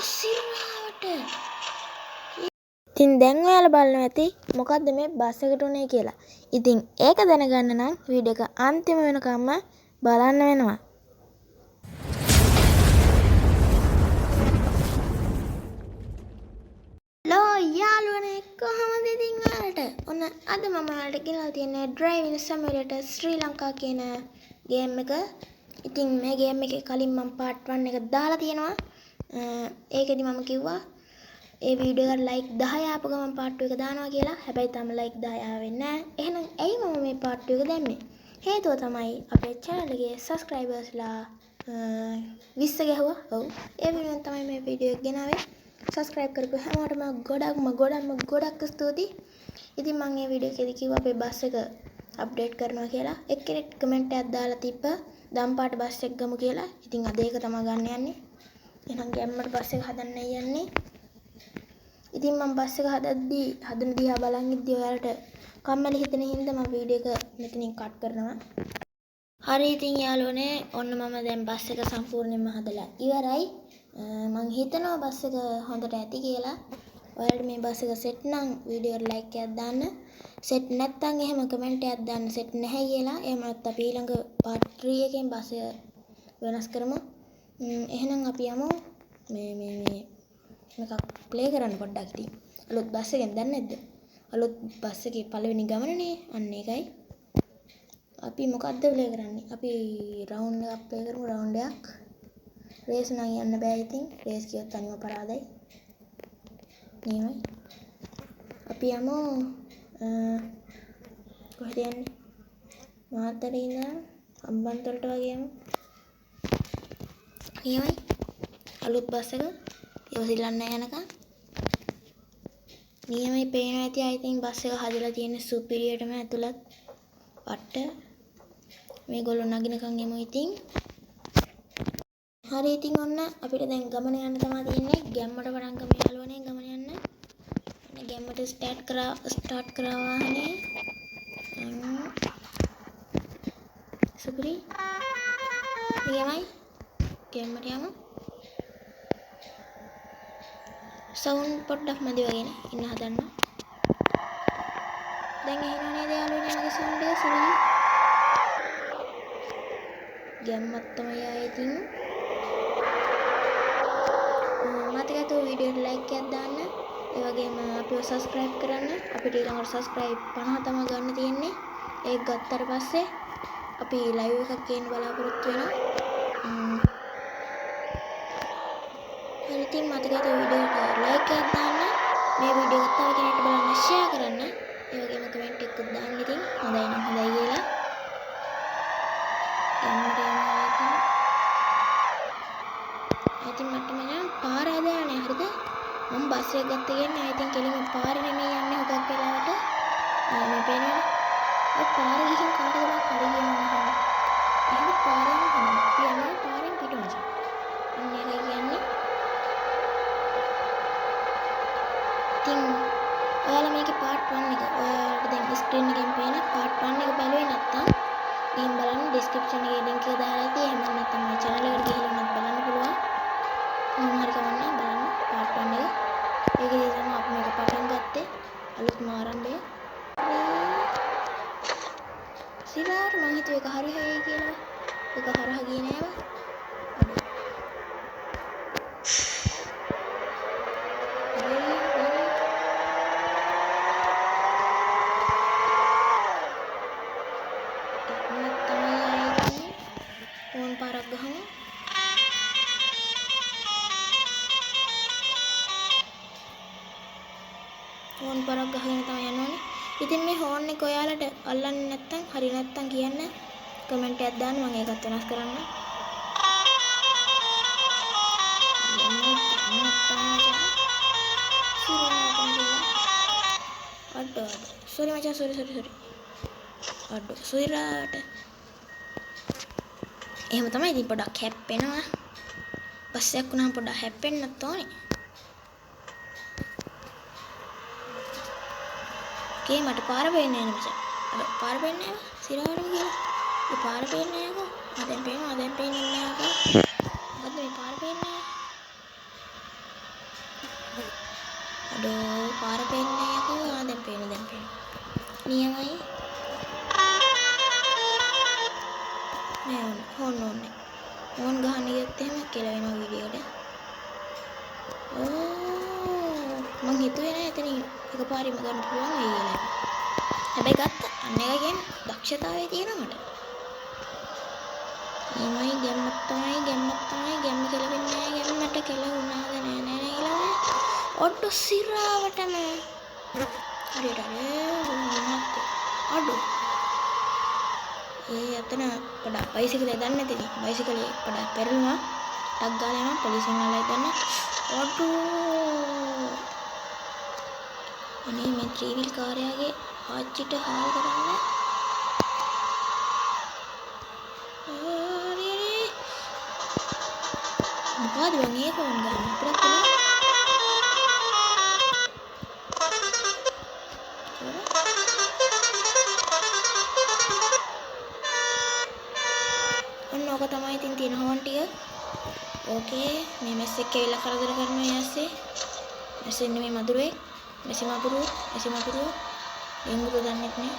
සිරාවට. ඉතින් දැන් ඔයාලා බලනවා ඇති මොකද්ද මේ බස් එකට උනේ කියලා. ඉතින් ඒක දැනගන්න නම් වීඩියෝ එක අන්තිම වෙනකම්ම බලන්න වෙනවා. ලෝ යාළුවනේ කොහමද ඉතින් ඔයාලට? ඔන්න අද මම ඔයාලට ගෙනල්ලා තියෙන්නේ Driving Simulator ශ්‍රී ලංකා කියන ගේම් එක. ඉතින් මේ ගේම් එකේ කලින් මම part 1 එක දාලා තියෙනවා. ඒකෙදි මම කිව්වා ඒ වීඩියෝ එකට like 10 ආපු ගමන් part 2 එක දානවා කියලා. හැබැයි තාම like 10 ආවෙන්නේ නැහැ. එහෙනම් ඇයි මම මේ part 2 එක දැම්මේ? හේතුව තමයි අපේ channel එකේ subscribersලා 20 ගැහුවා. ඔව්. ඒ වෙනුවෙන් තමයි මේ වීඩියෝ එක ගෙනාවේ. subscribe කරපු හැමෝටම ගොඩක් ස්තුතියි. ඉතින් මම මේ වීඩියෝ එකේදී කිව්වා අපේ බස් එක අප්ඩේට් කරනවා කියලා. එක්කෙනෙක් කමෙන්ට් එකක් දාලා තිබ්බා දම්පාට බස් එක ගමු කියලා. ඉතින් අද ඒක තමයි ගන්න යන්නේ. එහෙනම් ගැම්මට බස් එක හදන්න යන්නේ. ඉතින් මම බස් එක හදන දිහා බලන් ඉද්දි ඔයාලට කම්මැලි හිතෙන හින්දා මම වීඩියෝ එක මෙතනින් කට් කරනවා. හරි ඉතින් යාළුවනේ ඔන්න මම දැන් බස් එක සම්පූර්ණයෙන්ම හදලා ඉවරයි. මම හිතනවා බස් එක හොඳට ඇති කියලා. ඔයාලට මේ බස් එක සෙට් නම් වීඩියෝ එකට ලයික් එකක් දාන්න. සෙට් නැත්නම් එහෙම කමෙන්ට් එකක් දාන්න සෙට් නැහැ කියලා. එහෙම නැත්නම් අපි ඊළඟ part 3 එකෙන් බස් එක වෙනස් කරමු. එහෙනම් අපි යමු මේ මේක ප්ලේ කරන්න පොඩ්ඩක් ඉතින්. අලුත් බස් එකෙන් දන්නේ නැද්ද? අලුත් බස් එකේ පළවෙනි ගමනනේ. අන්න ඒකයි. අපි මොකද්ද ප්ලේ කරන්නේ? අපි රවුන්ඩ් එකක් ප්ලේ කරමු රවුන්ඩ් එකක්. රේස් නම් යන්න බෑ ඉතින්. රේස් කියොත් අනිව අපරාධයි. නියමයි. අපි යමු කොහෙද යන්නේ? මාතරේ ඉඳන් අම්බන්තොටට වගේ යමු. නියමයි. අලුත් බස් එක ඉවසිල්ලන්න යනකම්. නියමයි පේනවා ඇති I think බස් එක හදලා තියෙන සුපිරියටම ඇතුළත් වට. මේගොල්ලෝ නගිනකම් එමු ඉතින්. හරි ඉතින් ඔන්න අපිට දැන් ගමන යන්න තමයි තියෙන්නේ. ගැම්මට වරන් ගම යාළුවනේ ගමන යන්න. ඔන්න ගැම්මට ස්ටාර්ට් කරා වාහනේ. සුපිරි. නියමයි. ගැම්මට යමු. සවුන්ඩ් පොඩ්ඩක් මදි වගේනේ ඉන්න හදන්න. දැන් එහෙම නේද යාළුවනේ මගේ සවුන්ඩ් එක සුපිරි. ගැම්මත් තමයි ආයේ ඉතින්. මතකයි වීඩියෝට ලයික් එකක් දාන්න. ඒ වගේම අපිව subscribe කරන්න. අපිට ඊළඟට subscribe 50 තමයි ගන්න තියෙන්නේ. ඒක ගත්තට පස්සේ අපි live එකක් ගේන්න බලාපොරොත්තු වෙනවා. හරි ඉතින් මතකයි වීඩියෝට ලයික් එකක් දාන්න. මේ වීඩියෝ එක තව කෙනෙක්ට බලන්න share කරන්න. ඒ වගේම කමෙන්ට් එකක් දාන්න ඉතින්. හොඳයි නම් හොඳයි කියලා. ඉතින් මට මම පාර හදාන්නේ හරිද? මම බස් එක ගත්ත කියන්නේ I think කෙලිම පාරේ නෙමෙයි යන්නේ හුඟක් වෙලාවට. මේ පේනවනේ. ඔය පාරේ ගිහින් කාටද බං හරියන්නේ නැහැ. එහෙනම් පාරෙන් යනවා පාරෙන් පිට මචං. අන්න ඒකයි කියන්නේ. ඉතින් ඔයාලා මේකේ part 1 එක ඔයාලට දැන් ස්ක්‍රීන් එකෙන් පේන part 1 එක බලුවේ නැත්තම් ගිහින් බලන්න description එකේ link එක දාලා ඇති. එහෙම නැත්නම් මේ channel එකට ගිහින් උනත් බලන්න පුළුවන්. මොන හරි කමන්නේ බලන්න part 1 එක. ඒකේ තමයි අපි මේක පටන් ගත්තේ. අලුත්ම ආරම්භය. සිරාර මං හිතුවේ ඒක හරි හයි කියලා. ඒක හරහා ගියේ නෑව. ඕන් පාරක් ගහමු. ඕන් පාරක් ගහගෙන තමයි යන්න ඕනේ. ඉතින් මේ හෝන් එක ඔයාලට අල්ලන්නේ නැත්තම් හරි නැත්තම් කියන්න කමෙන්ට් එකක් දාන්න මම ඒකත් වෙනස් කරන්න. sorry මචං sorry. අඩෝ සොයිරාට. එහෙම තමයි ඉතින් පොඩක් හැප්පෙනවා. බස් එකක් වුණාම පොඩක් හැප්පෙන්නත් ඕනේ. මට පාර පේන්නේ නැහැ මචං. අර පාර පේන්නේ නැහැ. සිරාවටම කියලා. ඒ පාර පේන්නේ නැහැ. දැන් පේන්නේ නැහැ. මොකද්ද මේ පාර පේන්නේ නැහැ. ගියොත් එහෙම කියලා වෙනවා වීඩියෝ එකට. ඕ මං හිතුවේ නෑ එතන එකපාරින්ම ගන්න පුළුවන් වෙයි කියලා. හැබැයි ගත්තා. අන්න එක කියන්නේ දක්ෂතාවය තියෙනවා මට. එමයි ගැම්මක් තමයි ගැම්ම කියලා වෙන්නේ නෑ ගැම්මට කියලා වුණාද නෑ කියලා. ඔට්ටු සිරාවටම හරියට අඩු ඒ අතන පොඩක් බයිසිකලේ දන්නේ නැතිනේ බයිසිකලේ පොඩක් පෙරළුණා ටක් ගාලා යනවා පොලිසියෙන් ආලා ගන්න අඩු අනේ මේ ත්‍රිවිල් කාර්යාගේ ආච්චිට හාල් කරන්න මොකද වගේ ෆෝන් ගන්න අපිට ඔක තමයි ඉතින් තියෙන හොන් ටික. ඕකේ මේ මැස් එක්ක ඇවිල්ලා කරදර කරනවා ඊයස්සේ. මැස් එන්නේ මේ මදුරුවේ. මෙසි මදුරුව. එංගුරු දන්නෙත් නෑ.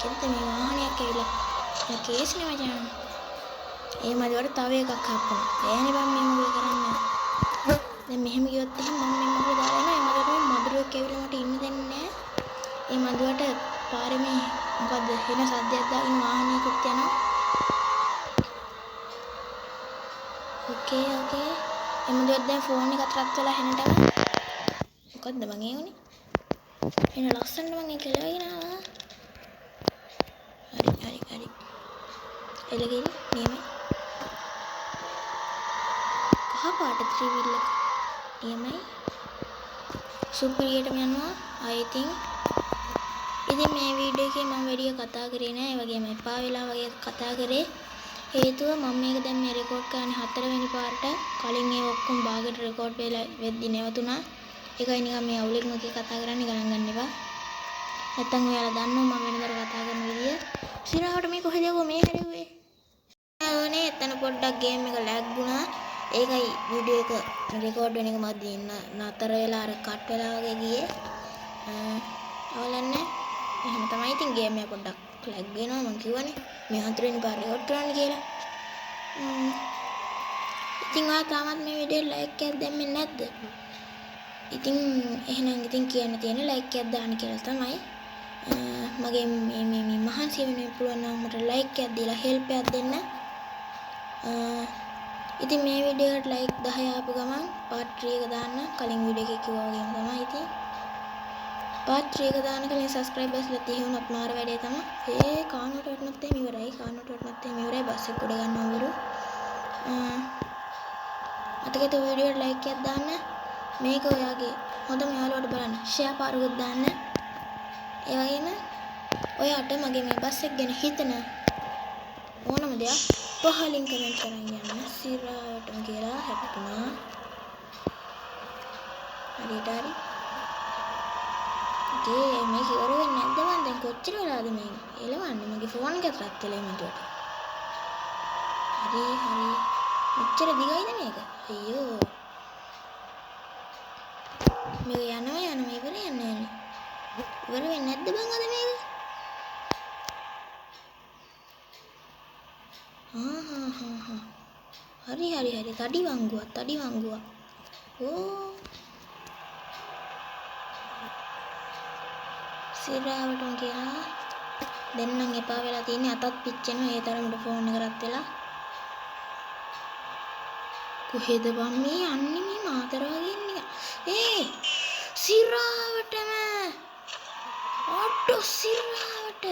කෙන්ත මේ වාහනයක් ඇවිල්ලා. ඒ කේස් නේ මචං. ඒ මදුවට තව එකක් හප්පනවා. එයානේ බම් මේ මොකද කරන්නේ. දැන් මෙහෙම ගියොත් එහෙනම් මම මේ මදුරුව දාලා යනවා. ඒ මදුරුවේ මදුරුවෙක් ඇවිල්ලා මට ඉන්න දෙන්නේ නෑ. ඒ මදුවට පාරේ මේ මොකද්ද වෙන සද්දයක් දාගෙන වාහනයකුත් යනවා. ඕකේ එමුදුවත් දැන් ෆෝන් එක අතරත් වෙලා හෙනටම මොකද්ද මං ඒ උනේ එන ලස්සනට මං ඒක එලවගෙන ආවා හරි එලගෙරි නියමයි කහ පාට ත්‍රිවිල් එක නියමයි සුපිරියටම යනවා I think ඉතින් මේ වීඩියෝ එකේ මම වැඩි කතා කරේ නෑ ඒ වගේම එපා වෙලා වගේ කතා කරේ හේතුව මම මේක දැන් මේ රෙකෝඩ් කරන්නේ 4 වෙනි පාරට කලින් ඒ ඔක්කොම භාගයට රෙකෝඩ් වෙලා වෙද්දි නැවතුණා. ඒකයි නිකන් මේ අවුලෙක් මොකේ කතා කරන්නේ ගණන් ගන්න එපා. නැත්තම් ඔයාලා දන්නවා මම වෙනදර කතා කරන විදිය. සිරාවට මේ කොහෙද යවුවේ මේ හැරෙව්වේ. ඕනේ එතන පොඩ්ඩක් ගේම් එක ලැග් වුණා. ඒකයි වීඩියෝ එක රෙකෝඩ් වෙන එක මැද නතර වෙලා අර කට් වෙලා වගේ ගියේ. අවලන්නේ. එහෙම තමයි ඉතින් ගේම් එක පොඩ්ඩක් ලැග් වෙනවා මම කිව්වනේ. මේ 4 වෙනි පාර රෙකෝඩ් කරන්න කියලා. ඉතින් ඔයා තාමත් මේ වීඩියෝ ලයික් එකක් දැම්මේ නැද්ද? ඉතින් එහෙනම් ඉතින් කියන්න තියෙන්නේ ලයික් එකක් දාන්න කියලා තමයි. මගේ මේ මහන්සිය වෙනුවෙන් පුළුවන් නම් මට ලයික් එකක් දීලා හෙල්ප් එකක් දෙන්න. ඉතින් මේ වීඩියෝ එකට ලයික් 10 ආපු ගමන් පාර්ට් 3 එක දාන්න කලින් වීඩියෝ එකේ කිව්වා වගේම තමයි ඉතින්. පාර්ට් 3 එක දාන්න කලින් සබ්ස්ක්‍රයිබර්ස් ලා 30 වුණත් මාර වැඩේ තමයි. ඒ කානුවට වටනත් එහෙම ඉවරයි. බස් එක උඩ ගන්නවලු. අතකට වීඩියෝ එකට ලයික් එකක් දාන්න. මේක ඔයාගේ හොඳම යාළුවට බලන්න ෂෙයා පාරකුත් දාන්න. ඒ වගේම ඔයාට මගේ මේ බස් එක ගැන හිතන ඕනම දෙයක් පහලින් කමෙන්ට් කරන් යන්න. සිරාවටම කියලා හැප්පුණා. හරියට හරි. මේක ඉවර වෙන්නේ නැද්ද මන් දැන් කොච්චර වෙලාද මේ එලවන්නේ මගේ ෆෝන් එකත් රත් වෙලා ඉමතුවට. හරි මෙච්චර දිගයිද මේක? අයියෝ. මේක යනවා ඉවර යන්නේ නැහැ. ඉවර වෙන්නේ නැද්ද බං අද මේක? හරි තඩි වංගුවක්. ඕ සිරාවටම කියලා දෙන්නම් එපා වෙලා තියෙන්නේ අතත් පිච්චෙනවා ඒ තරමට ෆෝන් එක රත් වෙලා කොහෙද බම් මේ යන්නේ මේ මාතර වගේ ඉන්නේ ඒ සිරාවටම ඔට්ටෝ සිරාවට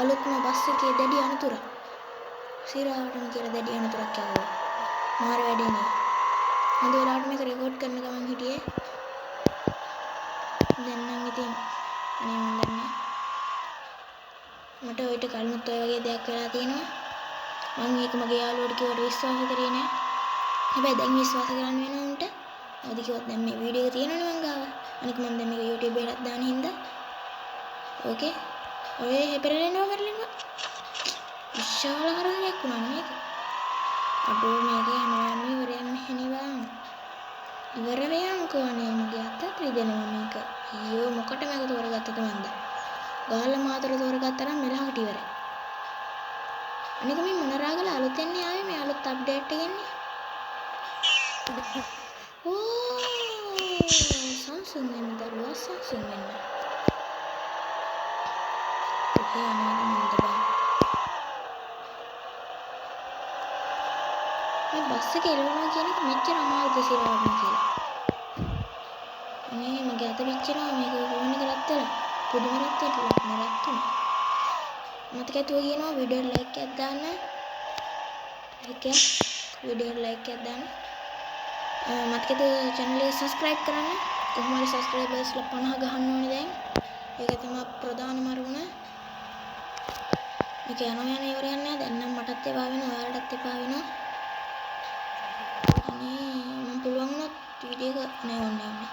අලුත්ම බස් එකේ දැඩි අනතුරක් සිරාවටම කියලා දැඩි අනතුරක් ආවා මාර වැඩේ නේ. හොඳ වෙලාවට මේක රෙකෝඩ් කරන ගමන් හිටියේ. දැන් නම් ඉතින් අනේ මන් දන්නේ. මට ඔයිට කලිනුත් ඔය වගේ දෙයක් වෙලා තියෙනවා. මම මේක මගේ යාළුවට කිව්වට විශ්වාස කරේ නෑ. හැබැයි දැන් විශ්වාස කරන්න වෙනවා උන්ට. මොකද කිව්වොත් දැන් මේ වීඩියෝ එක තියෙනවනේ මං ගාව. අනික මම දැන් මේක YouTube එකකට දාන හින්දා. ඕකේ. ඔය හැපෙරෙනවා. විශාල හරහයක් වුණා මේක. අඩෝ මේක යනවා ඉවරයක් මෙහෙනවා. ඉවර වෙයන්කෝ අනේ මගේ අතත් රිදෙනවා මේක. අයියෝ මොකට මේක තෝරගත්තද මන්ද? ගහලා මාතර තෝරගත්තා නම් මෙලහකට ඉවරයි. අනික මේ මොනරාගල අලුතෙන් ආවේ මේ අලුත් අප්ඩේට් එකෙන්නේ. ඕ Samsung වෙන දරුවා Samsung වෙන. ඔකේ අනේ මන්ද බා. මේ බස් එක එළවනවා කියන එක මෙච්චර අමාරුද සිරවන්න කියලා. අනේ මගේ අත පිච්චෙනවා මේක කොහොමද කරත්තලා. පුදුම රත්තට නරත්තුන. මතක ඇතුව කියනවා වීඩියෝ ලයික් එකක් දාන්න. වීඩියෝ ලයික් එකක් දාන්න. මතක ඇතුව channel එක subscribe කරන්න. කොහොම හරි subscribers ලා 50 ගහන්න ඕනේ දැන්. ඒක තමයි ප්‍රධානම අරමුණ. මේක යන ඉවරයක් නෑ. දැන් නම් මටත් එපා වෙනවා. ඔයාලටත් එපා වෙනවා. අනේ මම පුළුවන් වුණොත් වීඩියෝ එක නෑ.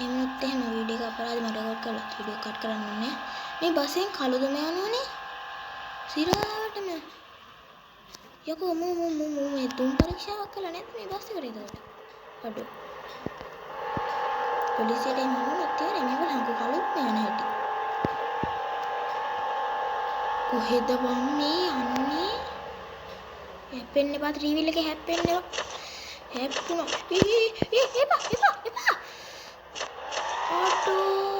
එමුත් එහෙම වීඩියෝ එක අපරාධ මම රෙකෝඩ් කරලා වීඩියෝ කට් කරන්න ඕනේ. මේ බසෙන් කළුදුම යනවනේ. සිරාවටම. යකෝ මූ මේ තුන් පරීක්ෂාවක් කළා නැද්ද මේ බස් එකට ඒකට? අඩෝ. පොලිසියට එමුණොත් ඉතින් මේවල හංගු කළුත් යන හැටි. කොහෙද බම් මේ යන්නේ? හැප්පෙන්න එපා ත්‍රිවිල් එකේ හැප්පෙන්න එපා. හැප්පුණා. එපා. Aduh.